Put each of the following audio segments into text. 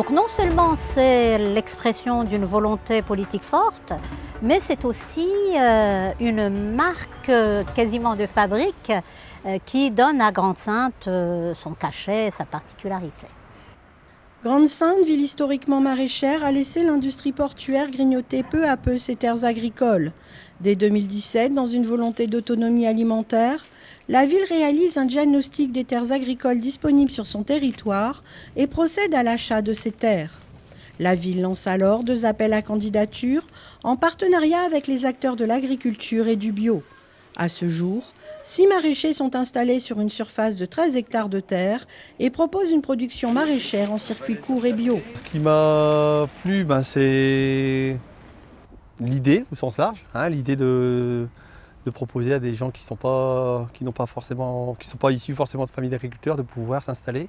Donc non seulement c'est l'expression d'une volonté politique forte, mais c'est aussi une marque quasiment de fabrique qui donne à Grande-Synthe son cachet, sa particularité. Grande-Synthe, ville historiquement maraîchère, a laissé l'industrie portuaire grignoter peu à peu ses terres agricoles. Dès 2017, dans une volonté d'autonomie alimentaire, la ville réalise un diagnostic des terres agricoles disponibles sur son territoire et procède à l'achat de ces terres. La ville lance alors 2 appels à candidature en partenariat avec les acteurs de l'agriculture et du bio. À ce jour, 6 maraîchers sont installés sur une surface de 13 hectares de terre et proposent une production maraîchère en circuit court et bio. Ce qui m'a plu, c'est l'idée au sens large, l'idée de proposer à des gens qui sont pas issus forcément de familles d'agriculteurs de pouvoir s'installer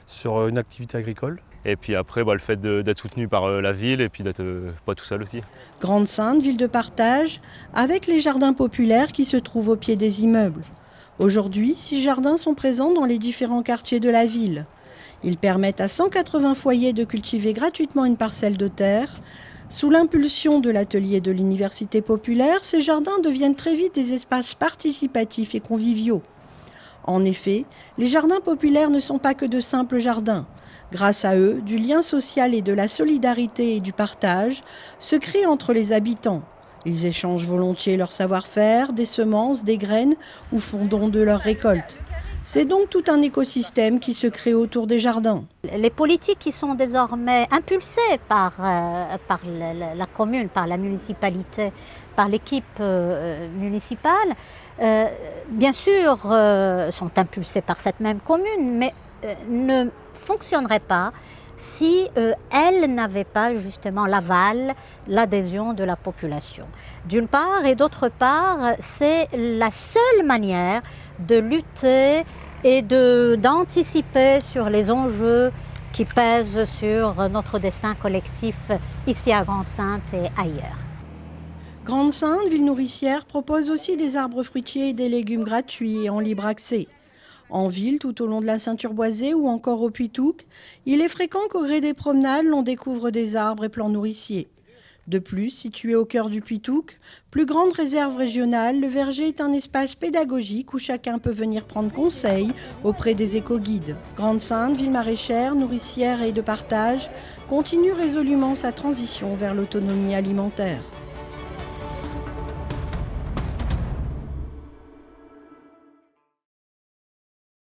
sur une activité agricole. Et puis après, le fait d'être soutenu par la ville et puis d'être pas tout seul aussi. Grande-Synthe, ville de partage, avec les jardins populaires qui se trouvent au pied des immeubles. Aujourd'hui, 6 jardins sont présents dans les différents quartiers de la ville. Ils permettent à 180 foyers de cultiver gratuitement une parcelle de terre. Sous l'impulsion de l'atelier de l'Université populaire, ces jardins deviennent très vite des espaces participatifs et conviviaux. En effet, les jardins populaires ne sont pas que de simples jardins. Grâce à eux, du lien social et de la solidarité et du partage se crée entre les habitants. Ils échangent volontiers leur savoir-faire, des semences, des graines ou font don de leurs récoltes. C'est donc tout un écosystème qui se crée autour des jardins. Les politiques qui sont désormais impulsées par la commune, par la municipalité, par l'équipe municipale, bien sûr sont impulsées par cette même commune, mais ne fonctionneraient pas si elle n'avait pas justement l'aval, l'adhésion de la population. D'une part, et d'autre part, c'est la seule manière de lutter et d'anticiper sur les enjeux qui pèsent sur notre destin collectif ici à Grande-Synthe et ailleurs. Grande-Synthe, ville nourricière, propose aussi des arbres fruitiers et des légumes gratuits et en libre accès. En ville, tout au long de la ceinture boisée ou encore au Puytouc, il est fréquent qu'au gré des promenades, l'on découvre des arbres et plants nourriciers. De plus, situé au cœur du Puytouc, plus grande réserve régionale, le verger est un espace pédagogique où chacun peut venir prendre conseil auprès des éco-guides. Grande-Synthe, ville maraîchère, nourricière et de partage, continue résolument sa transition vers l'autonomie alimentaire.